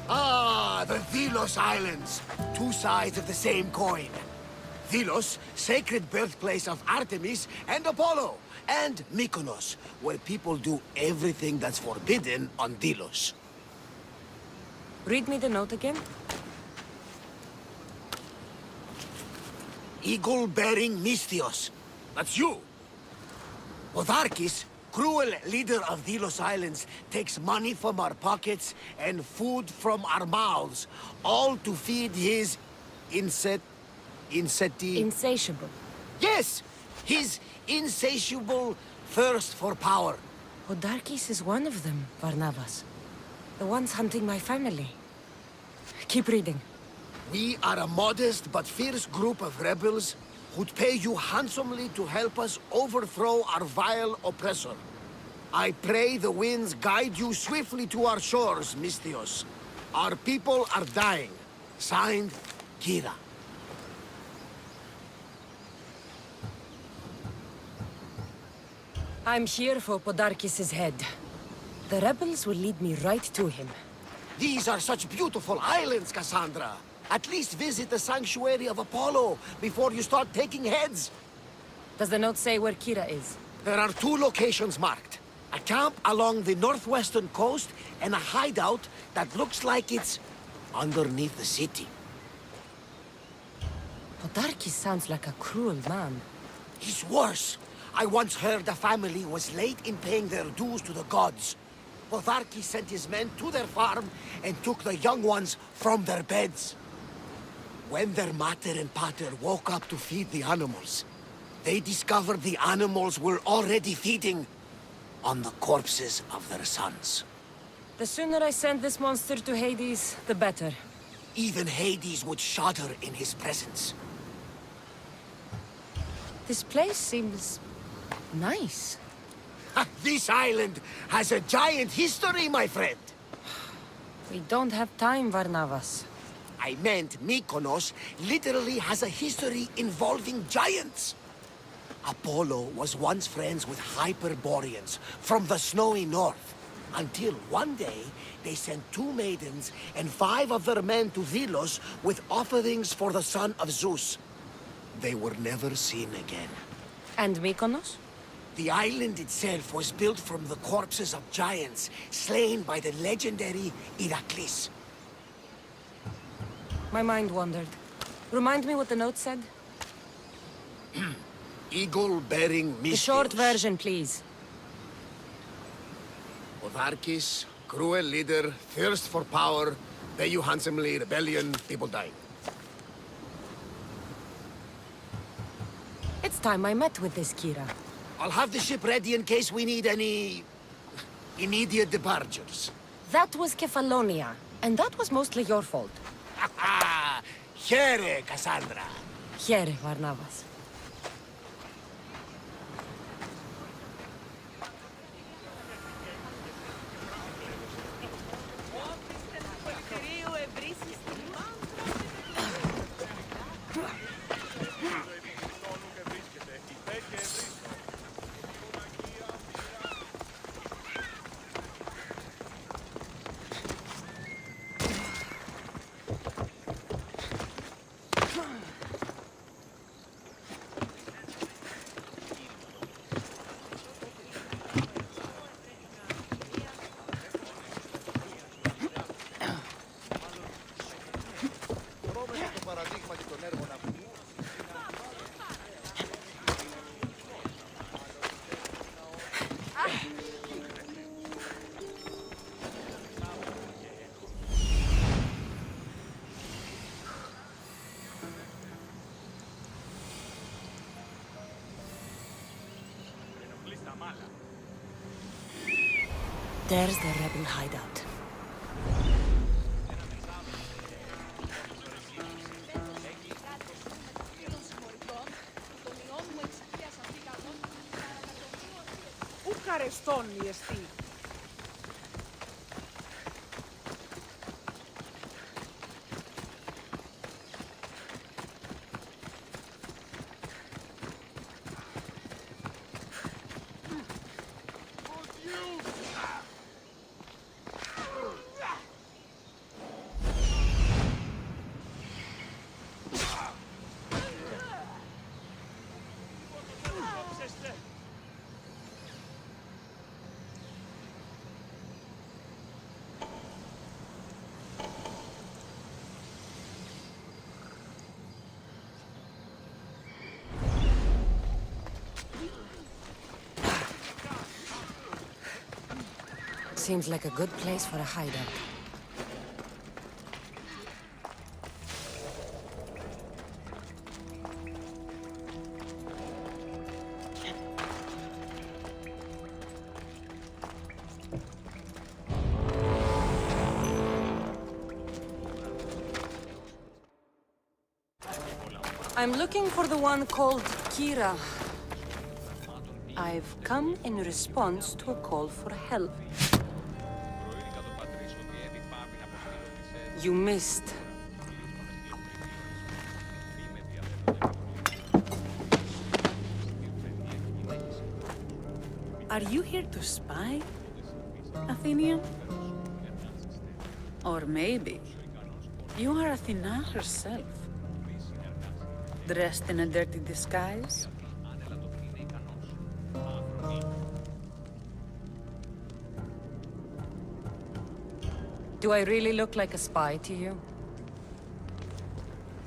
Ah, the Delos Islands. Two sides of the same coin. Delos, sacred birthplace of Artemis and Apollo. And Mykonos, where people do everything that's forbidden on Delos. Read me the note again. Eagle-bearing Mystios. That's you. Podarkis, cruel leader of Delos Islands, takes money from our pockets and food from our mouths, all to feed his Insatiable. Yes! His insatiable thirst for power. Podarkis is one of them, Varnavas. The ones hunting my family. Keep reading. We are a modest but fierce group of rebels who'd pay you handsomely to help us overthrow our vile oppressor. I pray the winds guide you swiftly to our shores, Mystios. Our people are dying. Signed, Kira. I'm here for Podarkis' head. The rebels will lead me right to him. These are such beautiful islands, Cassandra. At least visit the sanctuary of Apollo before you start taking heads. Does the note say where Kira is? There are two locations marked. A camp along the northwestern coast and a hideout that looks like it's underneath the city. Podarkis sounds like a cruel man. He's worse. I once heard the family was late in paying their dues to the gods. Podarkis sent his men to their farm and took the young ones from their beds. When their mater and pater woke up to feed the animals, they discovered the animals were already feeding on the corpses of their sons. The sooner I send this monster to Hades, the better. Even Hades would shudder in his presence. This place seems nice. This island has a giant history, my friend. We don't have time, Varnavas. I meant Mykonos literally has a history involving giants. Apollo was once friends with Hyperboreans from the snowy north, until one day they sent 2 maidens and 5 of their men to Delos with offerings for the son of Zeus. They were never seen again. And Mykonos? The island itself was built from the corpses of giants slain by the legendary Iraklis. My mind wandered. Remind me what the note said? Eagle-bearing Mystios. The short version, please. Podarkis, cruel leader, thirst for power, pay you handsomely, rebellion, people dying. It's time I met with this Kira. I'll have the ship ready in case we need any immediate departures. That was Kefalonia, and that was mostly your fault. Here, Cassandra. Here, Varnavas. There's the rebel hideout. Seems like a good place for a hideout. I'm looking for the one called Kira. I've come in response to a call for help. You missed. Are you here to spy, Athenian? Or maybe you are Athena herself, dressed in a dirty disguise? Do I really look like a spy to you?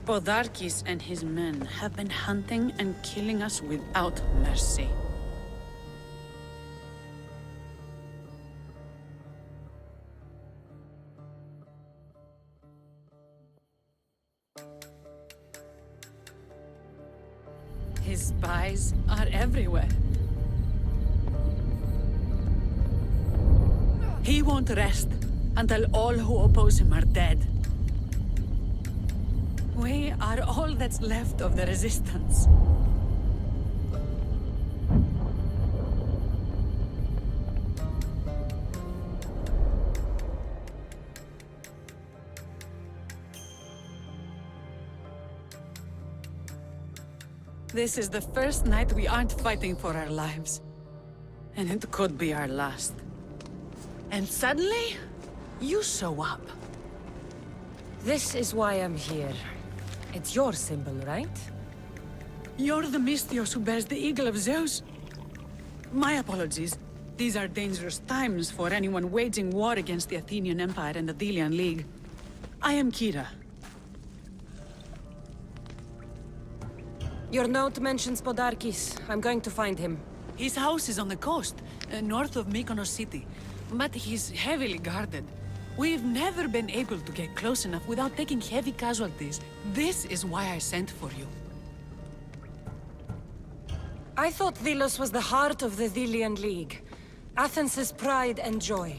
Poda르kes and his men have been hunting and killing us without mercy. His spies are everywhere. He won't rest until all who oppose him are dead. We are all that's left of the resistance. This is the first night we aren't fighting for our lives. And it could be our last. And suddenly, you show up. This is why I'm here. It's your symbol, right? You're the Mystios who bears the eagle of Zeus? My apologies. These are dangerous times for anyone waging war against the Athenian Empire and the Delian League. I am Kira. Your note mentions Poda르kes. I'm going to find him. His house is on the coast, north of Mykonos city. But he's heavily guarded. We've never been able to get close enough without taking heavy casualties. This is why I sent for you. I thought Delos was the heart of the Delian League. Athens' pride and joy.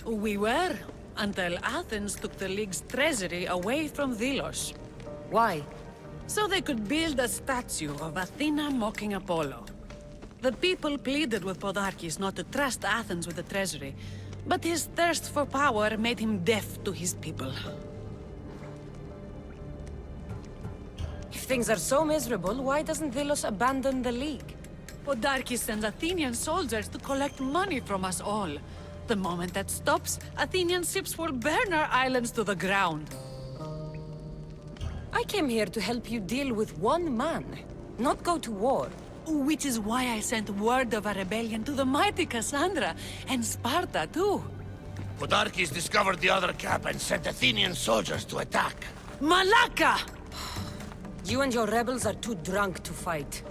We were, until Athens took the League's treasury away from Delos. Why? So they could build a statue of Athena mocking Apollo. The people pleaded with Poda르kes not to trust Athens with the treasury, but his thirst for power made him deaf to his people. If things are so miserable, why doesn't Delos abandon the League? Poda르kes sends Athenian soldiers to collect money from us all. The moment that stops, Athenian ships will burn our islands to the ground. I came here to help you deal with one man, not go to war. Which is why I sent word of a rebellion to the mighty Cassandra, and Sparta too. Poda르kes discovered the other camp and sent Athenian soldiers to attack. Malaka! You and your rebels are too drunk to fight.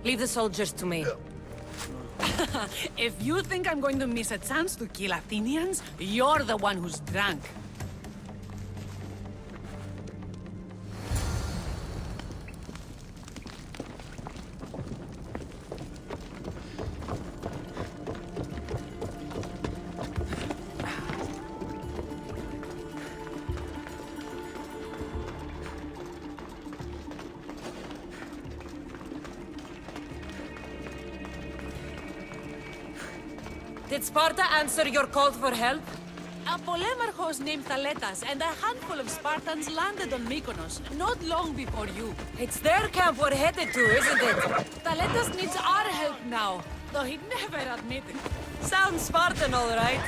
Leave the soldiers to me. If you think I'm going to miss a chance to kill Athenians, you're the one who's drunk. Did Sparta answer your call for help? A polemarchos named Thaletas and a handful of Spartans landed on Mykonos, not long before you. It's their camp we're headed to, isn't it? Thaletas needs our help now, though he'd never admit it. Sounds Spartan, all right.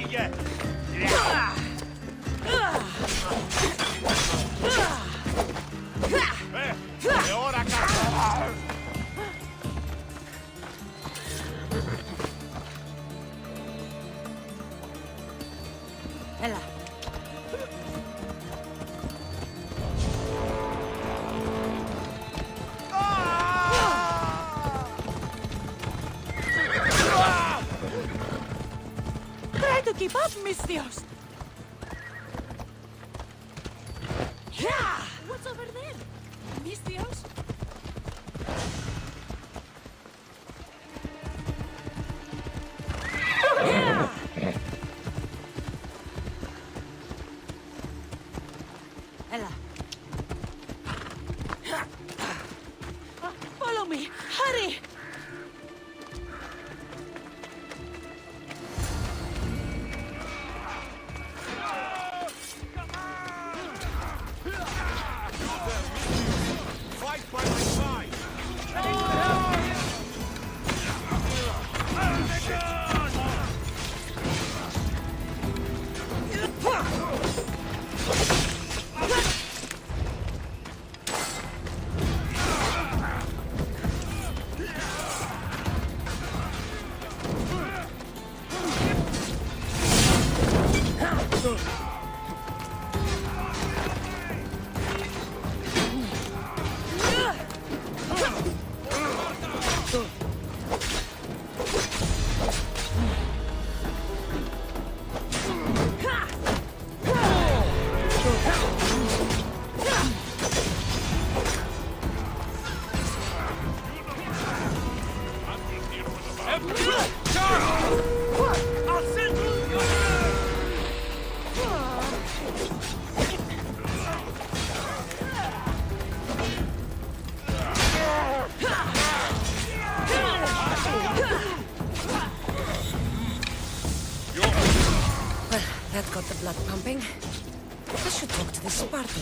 sigue! ¡Y ahora, carajo! Ella. Try to keep up, Mistios! What's over there? Mistios? Ella. Follow me! Hurry! Fight by my side! Well, that got the blood pumping. I should talk to the Spartan.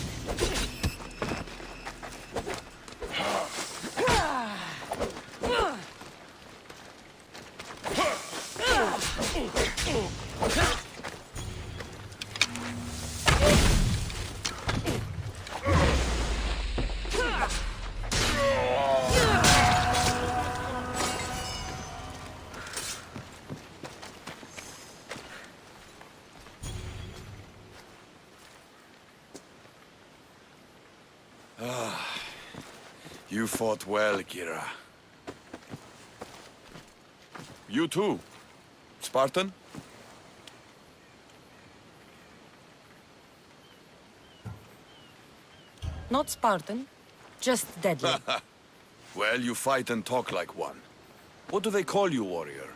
You fought well, Kira. You too, Spartan? Not Spartan, just deadly. Well, you fight and talk like one. What do they call you, warrior?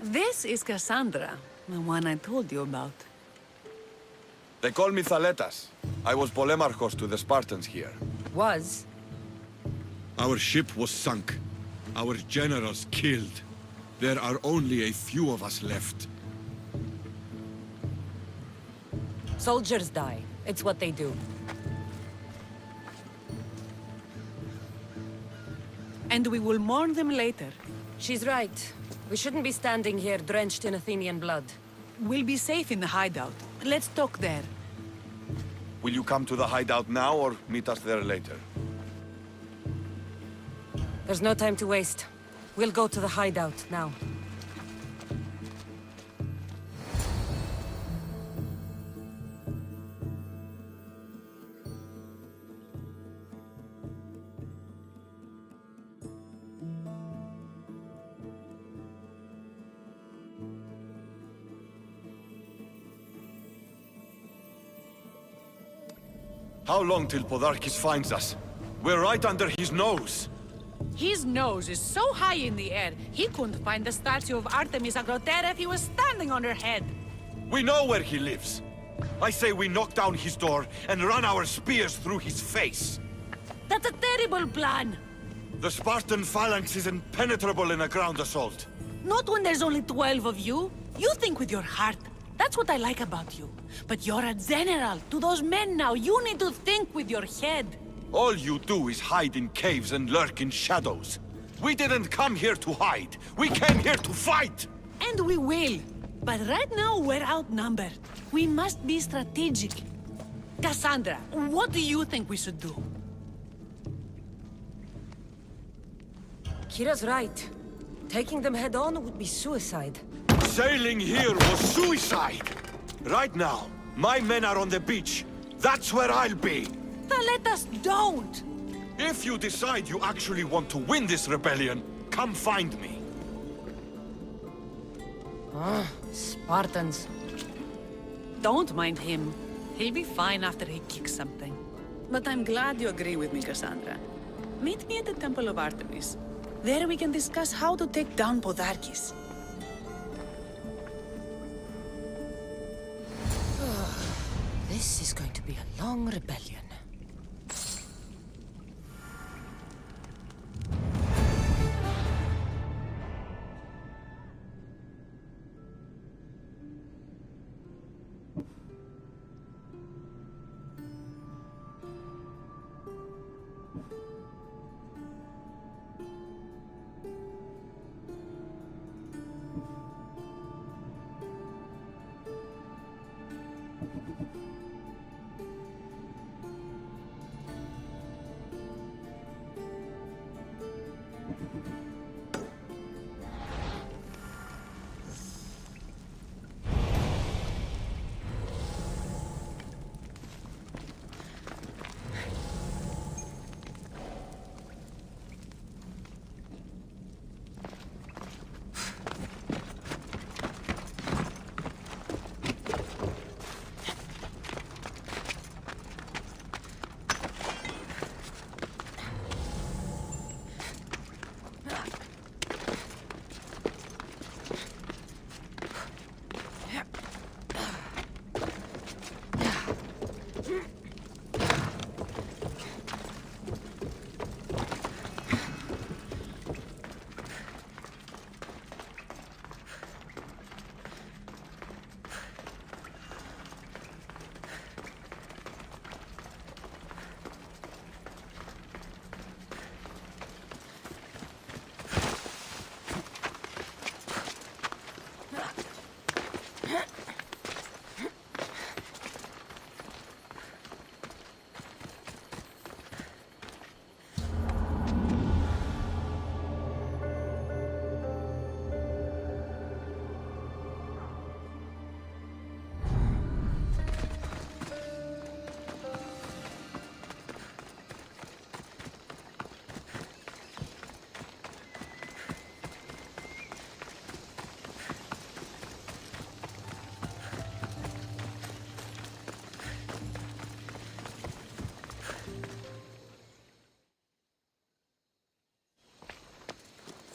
This is Cassandra, the one I told you about. They call me Thaletas. I was Polemarchos to the Spartans here. Was. Our ship was sunk. Our generals killed. There are only a few of us left. Soldiers die. It's what they do. And we will mourn them later. She's right. We shouldn't be standing here drenched in Athenian blood. We'll be safe in the hideout. Let's talk there. Will you come to the hideout now or meet us there later? There's no time to waste. We'll go to the hideout now. How long till Poda르kes finds us? We're right under his nose. His nose is so high in the air, he couldn't find the statue of Artemis Agrotera if he was standing on her head. We know where he lives. I say we knock down his door and run our spears through his face. That's a terrible plan. The Spartan phalanx is impenetrable in a ground assault. Not when there's only 12 of you. You think with your heart. That's what I like about you. But you're a general. To those men now, you need to think with your head. All you do is hide in caves and lurk in shadows. We didn't come here to hide. We came here to fight! And we will. But right now, we're outnumbered. We must be strategic. Cassandra, what do you think we should do? Kira's right. Taking them head on would be suicide. Sailing here was suicide! Right now, my men are on the beach. That's where I'll be! Then let us don't! If you decide you actually want to win this rebellion, come find me. Spartans. Don't mind him. He'll be fine after he kicks something. But I'm glad you agree with me, Cassandra. Meet me at the Temple of Artemis. There we can discuss how to take down Podarkes. This is going to be a long rebellion.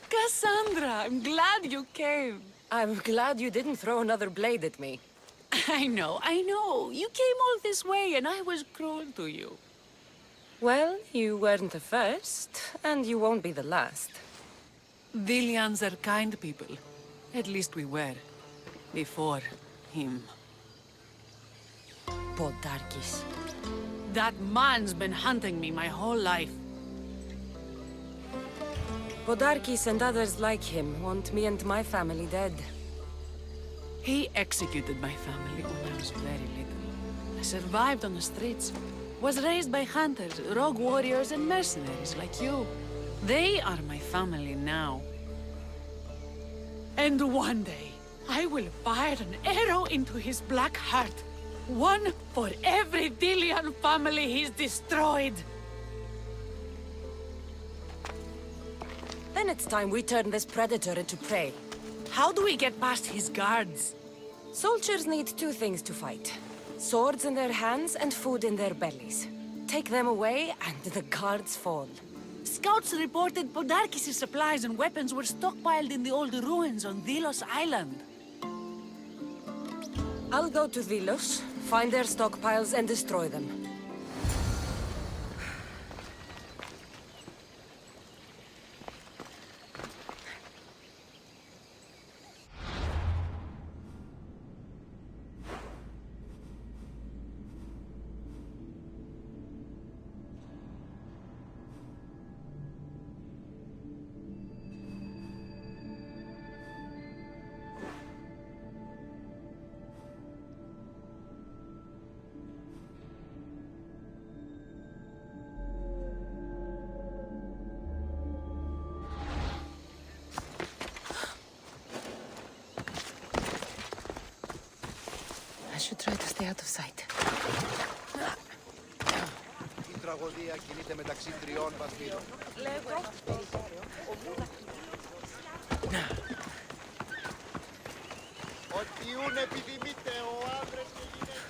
Cassandra, I'm glad you came. I'm glad you didn't throw another blade at me. I know. You came all this way and I was cruel to you. Well, you weren't the first, and you won't be the last. Villians are kind people. At least we were. Before him. Podarkes. That man's been hunting me my whole life. Podarkes and others like him want me and my family dead. He executed my family when I was very little. I survived on the streets. Was raised by hunters, rogue warriors, and mercenaries like you. They are my family now. And one day, I will fire an arrow into his black heart. One for every Villian family he's destroyed. Then it's time we turn this predator into prey. How do we get past his guards? Soldiers need two things to fight. Swords in their hands and food in their bellies. Take them away and the guards fall. Scouts reported Podarkes' supplies and weapons were stockpiled in the old ruins on Delos Island. I'll go to Delos, find their stockpiles and destroy them. I should try to stay out of sight. Η τραγωδία κινείται μεταξύ τριών βαθμίδων. Ότι ούν επιδημείται ο άντρες και γυναίκες.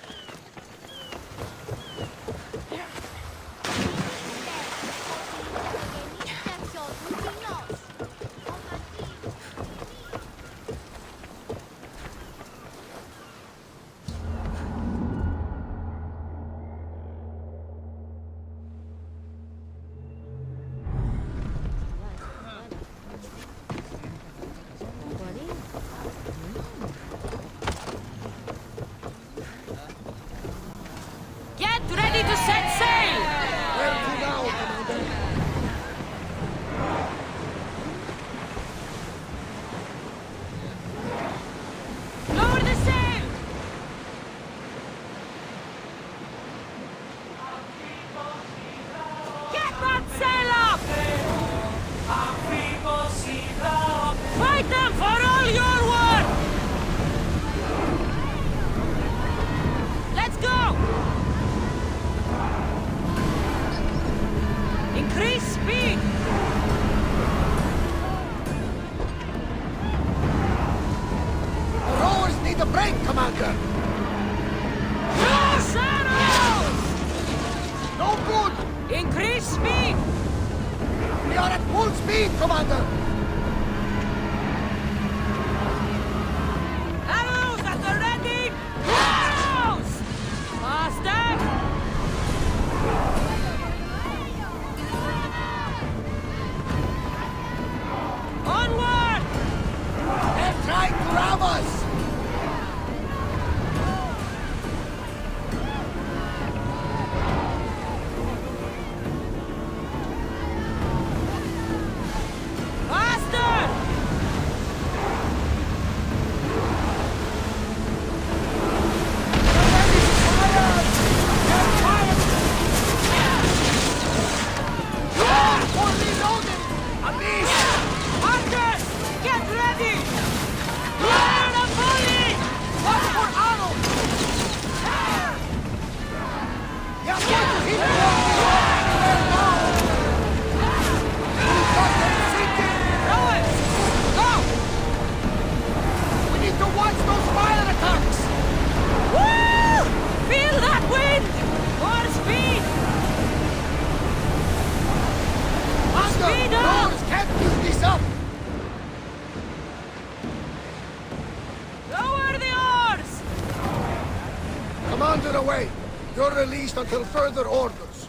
Get ready to set sail! Where to now, Commander? Lower the sail! Get that sail up! Fight them for all your worth! Let's go! Increase speed! The rowers need a break, Commander. Cross arrows! No good. Increase speed! We are at full speed, Commander. Arrows at the ready! Arrows! Faster! Onward! They're trying to rob us. Faster! For reloading. A miss. Archers! Get ready! Fire the volley! Watch for arrows. They are going to hit the They're down. We've got them sinking. Rowers! Go! We need to watch those fire attacks. Woo! Feel that wind! More speed! Master, Speed up. rowers can't keep this up. Lower the oars! Commander away. You're released until further orders.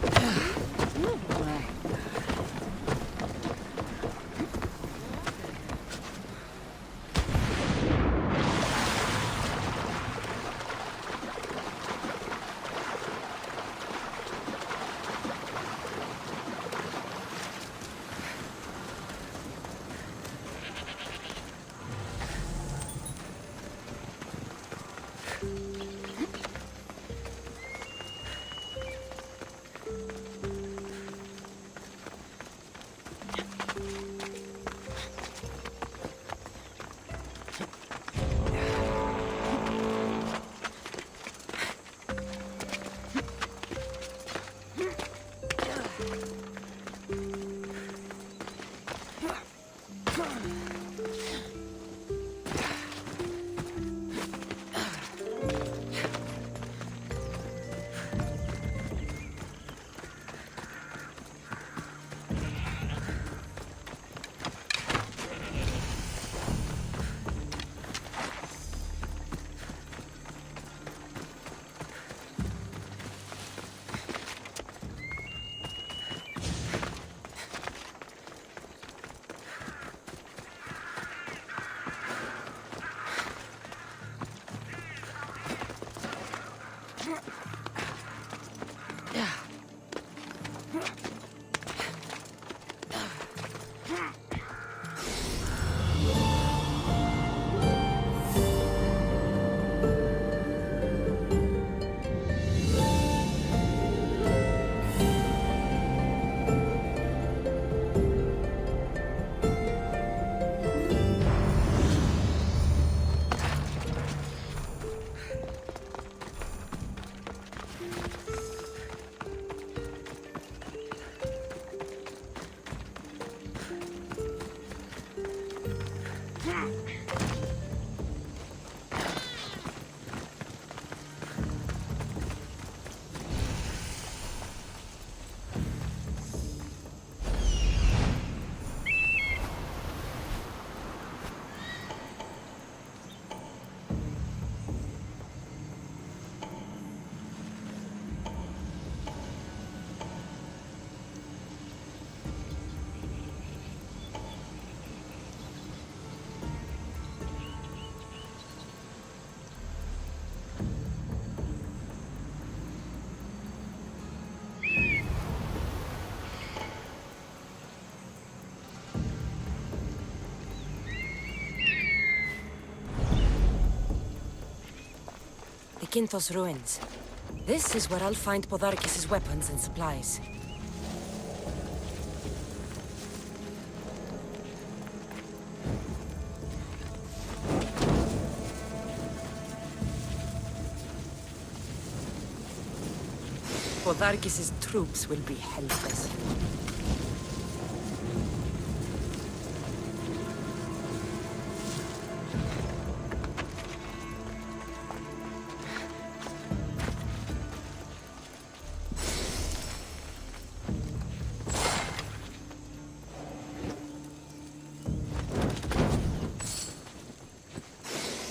Kinthos ruins. This is where I'll find Poda르ke's weapons and supplies. Poda르ke's troops will be helpless.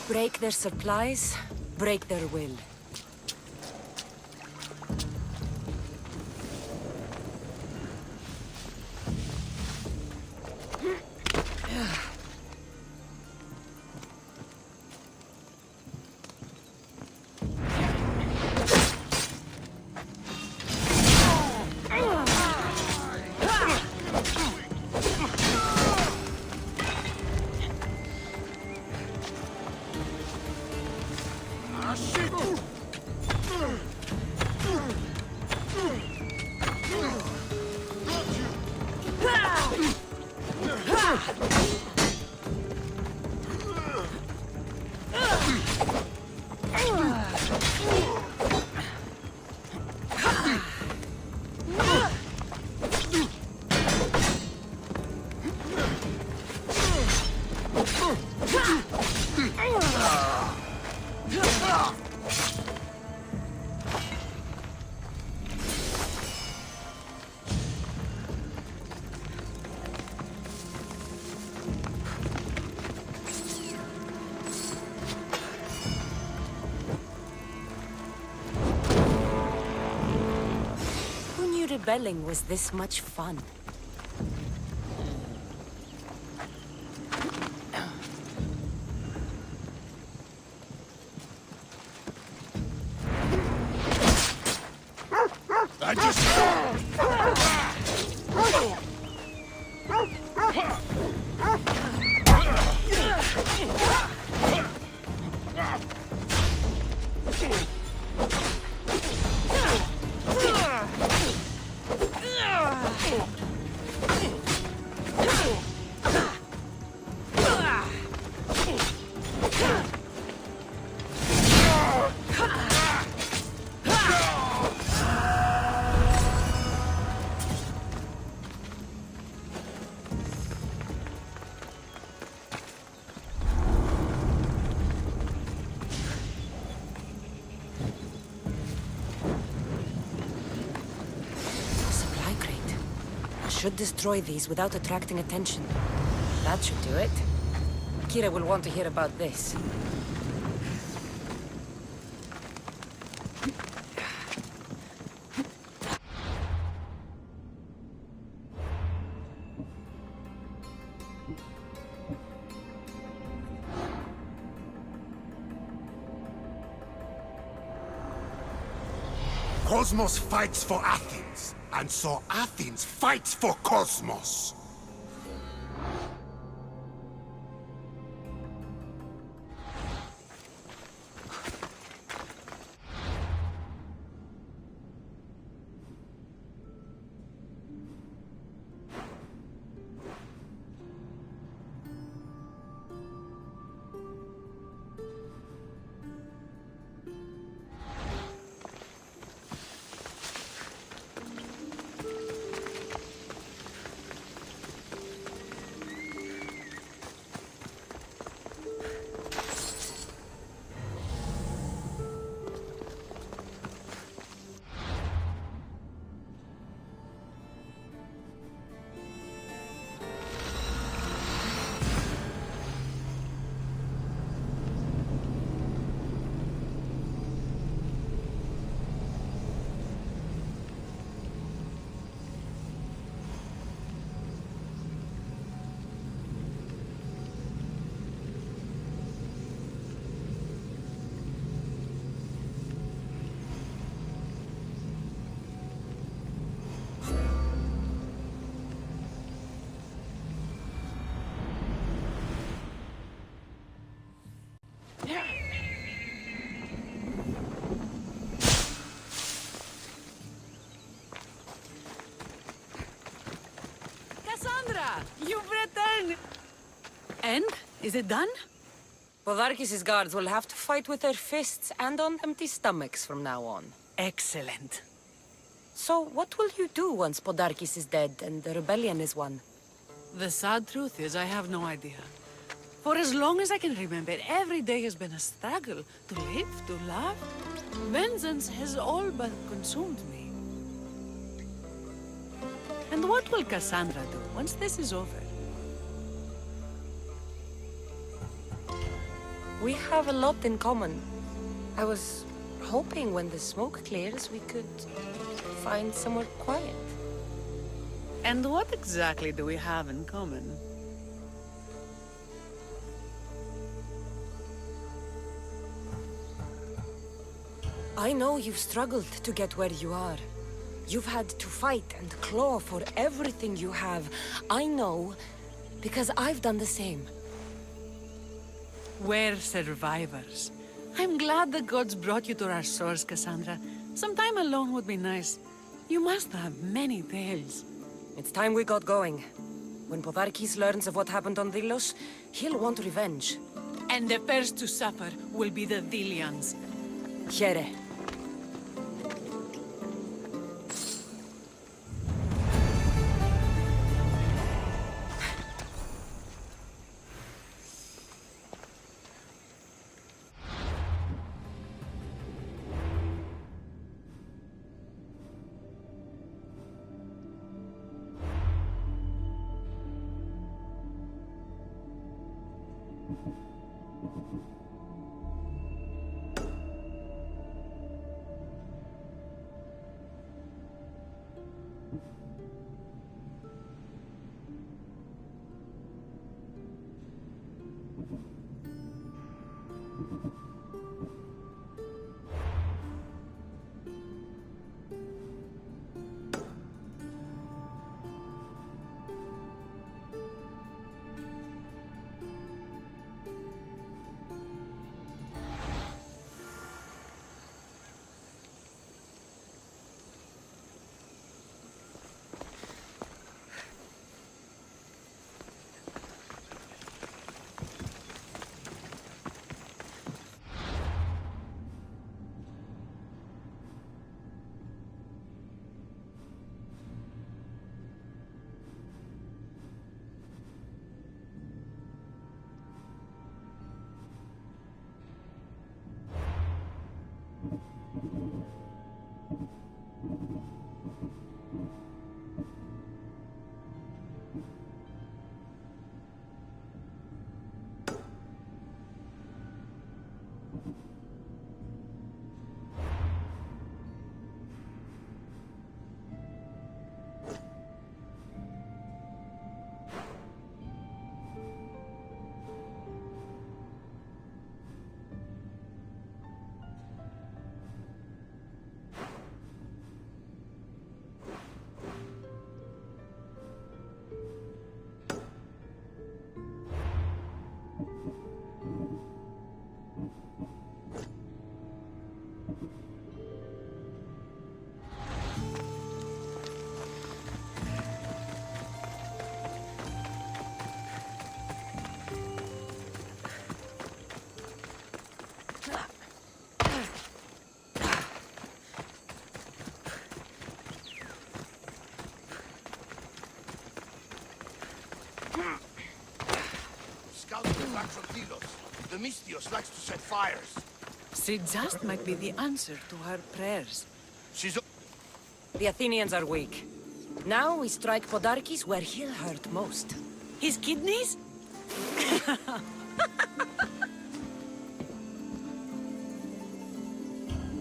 Break their supplies, break their will. Rebelling was this much fun. I just... Should destroy these without attracting attention. That should do it. Kira will want to hear about this. Cosmos fights for Athens, and so Athens fights for Cosmos. You've returned! And? Is it done? Podarkes' guards will have to fight with their fists and on empty stomachs from now on. Excellent. So, what will you do once Podarkes is dead and the rebellion is won? The sad truth is, I have no idea. For as long as I can remember, every day has been a struggle to live, to love. Vengeance has all but consumed me. And what will Cassandra do once this is over? We have a lot in common. I was hoping when the smoke clears, we could find somewhere quiet. And what exactly do we have in common? I know you've struggled to get where you are. You've had to fight and claw for everything you have. I know, because I've done the same. We're survivors. I'm glad the gods brought you to our shores, Cassandra. Some time alone would be nice. You must have many tales. It's time we got going. When Podarkes learns of what happened on Delos, he'll want revenge. And the first to suffer will be the Dilians. Here. The Mystios likes to set fires. She just might be the answer to her prayers. She's... The Athenians are weak. Now we strike Podarkes where he'll hurt most. His kidneys?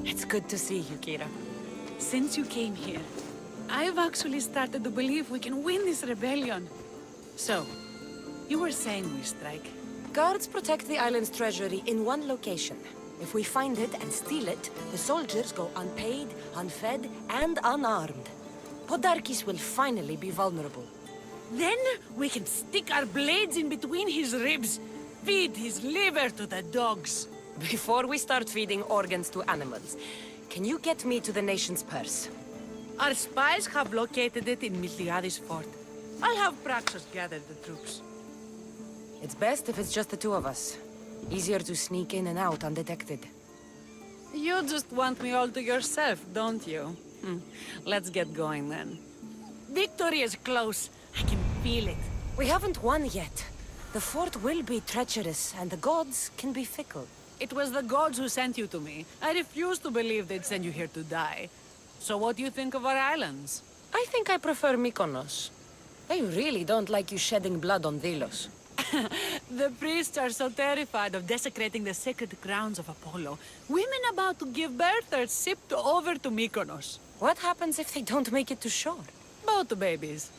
It's good to see you, Kira. Since you came here, I've actually started to believe we can win this rebellion. So, you were saying we strike? Guards protect the island's treasury in one location. If we find it and steal it, the soldiers go unpaid, unfed, and unarmed. Podarkes will finally be vulnerable. Then we can stick our blades in between his ribs, feed his liver to the dogs. Before we start feeding organs to animals, can you get me to the nation's purse? Our spies have located it in Miltiades' fort. I'll have Praxis gather the troops. It's best if it's just the two of us. Easier to sneak in and out undetected. You just want me all to yourself, don't you? Let's get going then. Victory is close. I can feel it. We haven't won yet. The fort will be treacherous, and the gods can be fickle. It was the gods who sent you to me. I refuse to believe they'd send you here to die. So what do you think of our islands? I think I prefer Mykonos. I really don't like you shedding blood on Delos. The priests are so terrified of desecrating the sacred grounds of Apollo. Women about to give birth are shipped over to Mykonos. What happens if they don't make it to shore? Boat babies.